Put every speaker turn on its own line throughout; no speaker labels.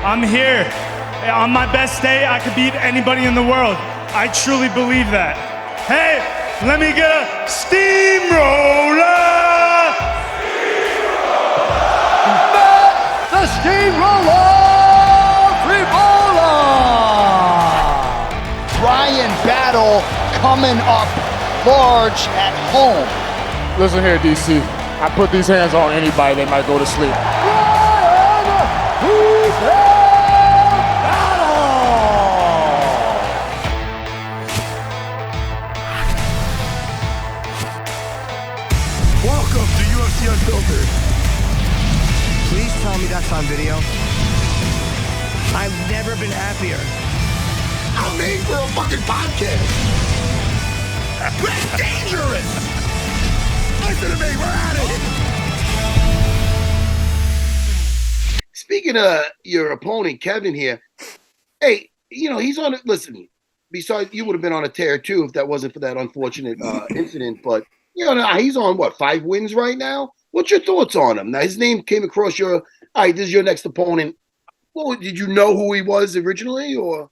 I'm here. On my best day, I could beat anybody in the world. I truly believe that. Hey, let me get a steamroller!
The steamroller! Bryan Battle coming up large at home.
Listen here, DC. I put these hands on anybody, they might go to sleep.
Welcome to UFC Unfiltered.
Please tell me that's on video. I've never been happier.
I'm made for a fucking podcast. We're dangerous. Listen to me, we're at it. Speaking of your opponent, Kevin here, hey, you know, he's on it. Listen, besides, you would have been on a tear too if that wasn't for that unfortunate incident. But, you know, he's on, what, 5 wins right now? What's your thoughts on him? Now, his name came across your, all right, this is your next opponent. Well, did you know who he was originally, or?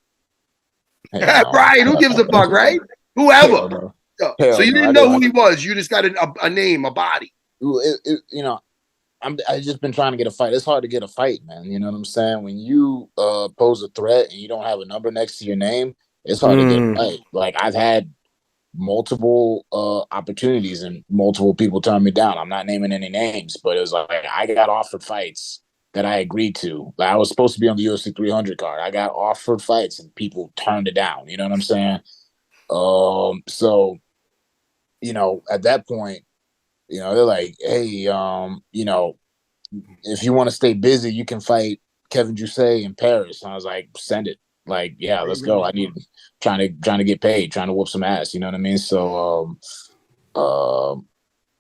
Brian, who gives a fuck, right? Whoever. So you didn't know who he was. You just got a name, a body.
You know, I just been trying to get a fight. It's hard to get a fight, man. You know what I'm saying? When you pose a threat and you don't have a number next to your name, it's hard to get a fight. Like, I've had multiple opportunities and multiple people turn me down. I'm not naming any names, but it was like I got offered fights that I agreed to. Like, I was supposed to be on the UFC 300 card. I got offered fights and people turned it down. You know what I'm saying? So, you know, at that point, you know, they're like, hey, you know, if you want to stay busy, you can fight Kevin Jousset in Paris. And I was like, send it. Like, yeah, let's go. I need trying to get paid, trying to whoop some ass. You know what I mean? So,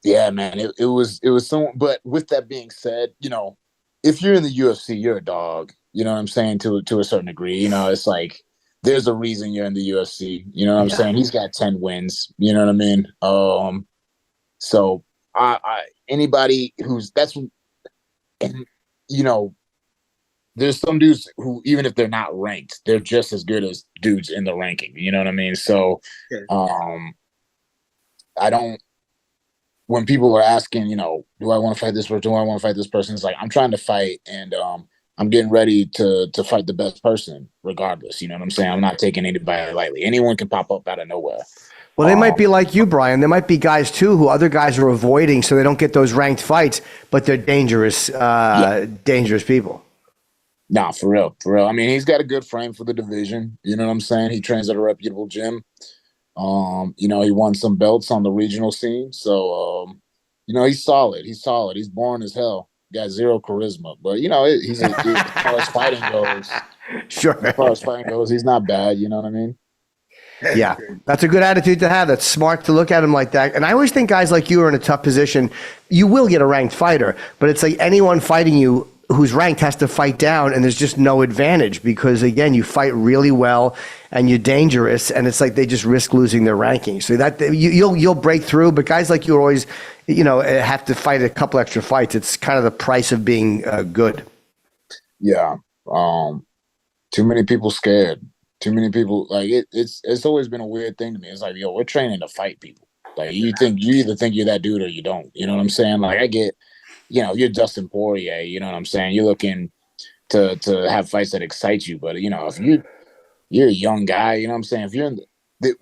yeah, man, it was so. But with that being said, you know, if you're in the UFC, you're a dog. You know what I'm saying? To a certain degree, you know, it's like there's a reason you're in the UFC. You know what I'm saying? He's got 10 wins. You know what I mean? So anybody who's and you know, there's some dudes who, even if they're not ranked, they're just as good as dudes in the ranking. You know what I mean? So, I don't. When people are asking, you know, do I want to fight this person? Do I want to fight this person? It's like, I'm trying to fight, and I'm getting ready to fight the best person, regardless. You know what I'm saying? I'm not taking anybody lightly. Anyone can pop up out of nowhere.
Well, they might be like you, Brian. There might be guys, too, who other guys are avoiding so they don't get those ranked fights, but they're dangerous, dangerous people.
Nah, for real. I mean, he's got a good frame for the division. You know what I'm saying? He trains at a reputable gym. You know, he won some belts on the regional scene. So, you know, he's solid. He's boring as hell. Got zero charisma. But, you know, as far as fighting goes, he's not bad. You know what I mean?
Yeah, that's a good attitude to have. That's smart to look at him like that. And I always think guys like you are in a tough position. You will get a ranked fighter, but it's like anyone fighting you who's ranked has to fight down, and there's just no advantage because, again, you fight really well and you're dangerous, and it's like they just risk losing their ranking. So that you'll break through, but guys like you always, you know, have to fight a couple extra fights. It's kind of the price of being good.
Yeah. Too many people scared. Too many people, like, it's always been a weird thing to me. It's like, yo, we're training to fight people. Like, you either think you're that dude or you don't. You know what I'm saying? Like, I get, you know, you're Dustin Poirier. You know what I'm saying? You're looking to have fights that excite you. But, you know, if you're a young guy, you know what I'm saying? If you're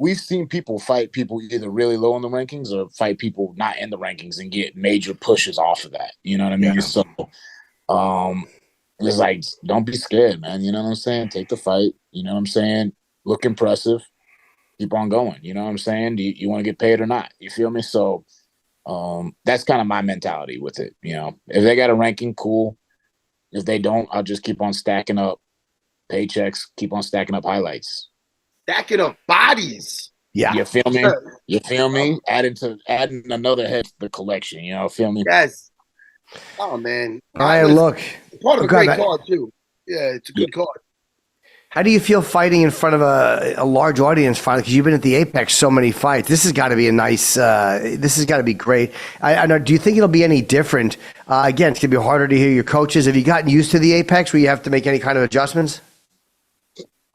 we've seen people fight people either really low in the rankings or fight people not in the rankings and get major pushes off of that. You know what I mean? Yeah. So, it's like, don't be scared, man. You know what I'm saying? Take the fight. You know what I'm saying? Look impressive. Keep on going. You know what I'm saying? Do you want to get paid or not? You feel me? So that's kind of my mentality with it. You know, if they got a ranking, cool. If they don't, I'll just keep on stacking up paychecks, keep on stacking up highlights.
Stacking up bodies.
Yeah. You feel me? You feel me? Adding another head to the collection. You know, feel me?
Yes. Oh, man.
All right, look.
Part of a great card, too. Yeah, it's a good card.
How do you feel fighting in front of a large audience finally? Because you've been at the Apex so many fights. This has got to be a nice. This has got to be great. I know. Do you think it'll be any different? Again, it's gonna be harder to hear your coaches. Have you gotten used to the Apex, where you have to make any kind of adjustments?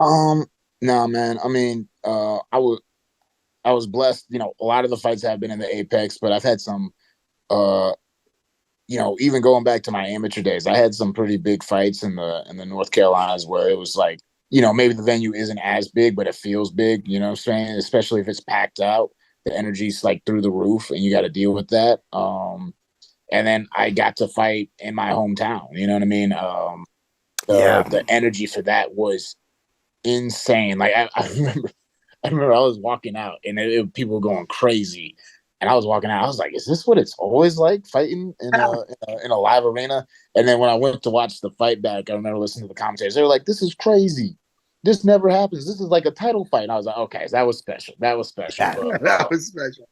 No, man. I mean, I was blessed. You know, a lot of the fights have been in the Apex, but I've had some. You know, even going back to my amateur days, I had some pretty big fights in the North Carolinas where it was like, you know, maybe the venue isn't as big, but it feels big, you know what I'm saying? Especially if it's packed out, the energy's like through the roof and you got to deal with that. And then I got to fight in my hometown, you know what I mean? The energy for that was insane. Like I remember I was walking out and people were going crazy. And I was walking out. I was like, "Is this what it's always like fighting in a live arena?" And then when I went to watch the fight back, I remember listening to the commentators. They were like, "This is crazy. This never happens. This is like a title fight." And I was like, "Okay, so that was special. That was special.
That was special."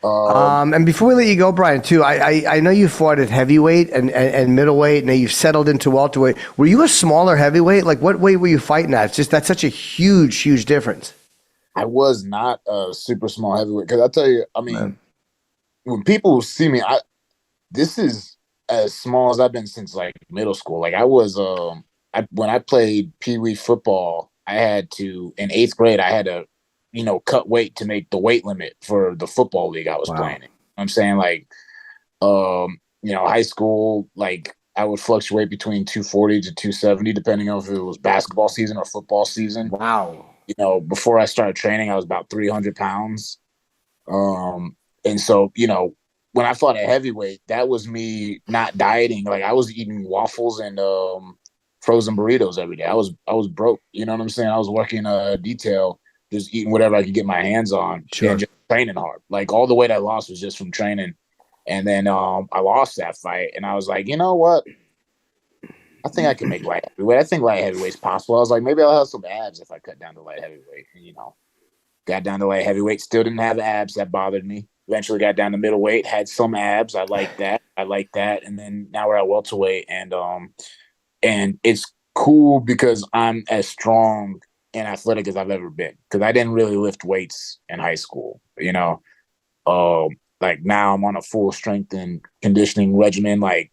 And before we let you go, Bryan, too, I know you fought at heavyweight and middleweight, and now you've settled into welterweight. Were you a smaller heavyweight? Like, what weight were you fighting at? It's just that's such a huge difference.
I was not a super small heavyweight because I tell you, I mean, when people see me, this is as small as I've been since like middle school. Like I was, when I played Pee Wee football, I had to in 8th grade. I had to, you know, cut weight to make the weight limit for the football league I was playing in. You know what I'm saying, like, you know, high school, like I would fluctuate between 240 to 270, depending on if it was basketball season or football season.
Wow.
You know, before I started training, I was about 300 pounds. And so, you know, when I fought at heavyweight, that was me not dieting. Like I was eating waffles and frozen burritos every day. I was broke. You know what I'm saying? I was working detail, just eating whatever I could get my hands on and just training hard. Like all the weight I lost was just from training. And then I lost that fight. And I was like, you know what? I think I can make light heavyweight. I think light heavyweight's possible. I was like, maybe I'll have some abs if I cut down to light heavyweight. And, you know, got down to light heavyweight, still didn't have abs. That bothered me. Eventually got down to middleweight, had some abs. I like that. And then now we're at welterweight. And it's cool because I'm as strong and athletic as I've ever been. Because I didn't really lift weights in high school, you know. Like now I'm on a full strength and conditioning regimen. Like,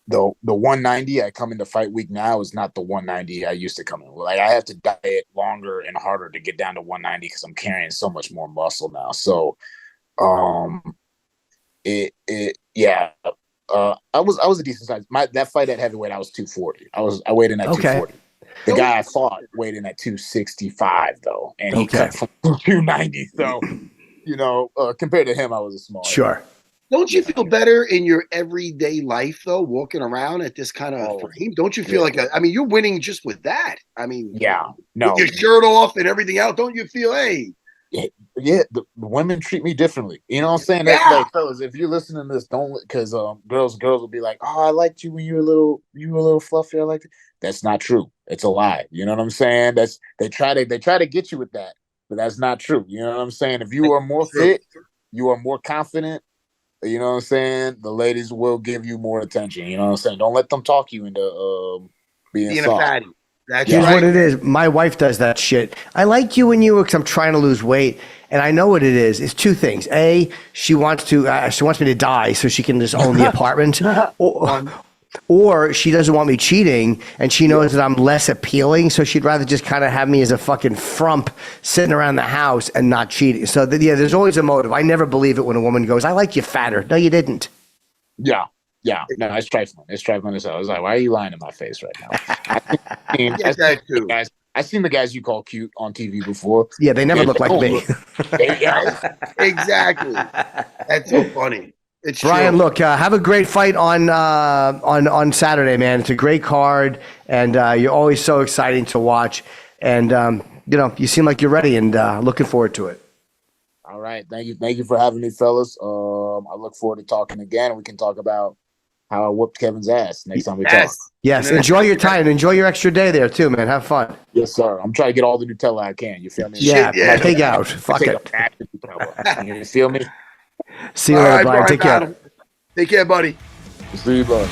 the 190 I come into fight week now is not the 190 I used to come in. Like I have to diet longer and harder to get down to 190 because I'm carrying so much more muscle now. So, I was a decent size. That fight at heavyweight, I was 240. I weighed in at 240. The guy I fought weighed in at 265 though, and he cut from 290. So, you know, compared to him, I was a small.
Sure.
Don't you feel better in your everyday life, though, walking around at this kind of frame? Don't you feel like I mean, you're winning just with that. I mean,
with your
shirt off and everything else. Don't you feel, hey?
Yeah, the women treat me differently. You know what I'm saying? That's like, fellas, if you're listening to this, don't, because girls will be like, oh, I liked you when you were a little fluffy. I liked it. That's not true. It's a lie. You know what I'm saying? They try to get you with that, but that's not true. You know what I'm saying? If you are more fit, you are more confident. You know what I'm saying? The ladies will give you more attention. You know what I'm saying? Don't let them talk you into being soft.
A fatty. That's
Here's
right.
what it is. My wife does that shit. I like you when you were, because I'm trying to lose weight, and I know what it is. It's two things. A, she wants me to die so she can just own the apartment, or she doesn't want me cheating, and she knows that I'm less appealing, so she'd rather just kind of have me as a fucking frump sitting around the house and not cheating. So there's always a motive. I never believe it when a woman goes, "I like you fatter." No, you didn't.
Yeah. No, it's trifling. It's trifling as hell. I was like, why are you lying in my face right now? I've seen the guys you call cute on TV before.
Yeah, they never look like me.
Exactly. That's so funny. It's
Bryan,
true.
look, have a great fight on Saturday, man. It's a great card, and you're always so exciting to watch. And you know, you seem like you're ready, and looking forward to it.
All right, thank you for having me, fellas. I look forward to talking again, and we can talk about how I whooped Kevin's ass next time we talk.
Yes, enjoy your time. Enjoy your extra day there, too, man. Have fun.
Yes, sir. I'm trying to get all the Nutella I can. You feel me?
Yeah, pig out. Fuck it.
You feel me?
See you later, Bryan. Take care.
Take care, buddy.
See you, buddy.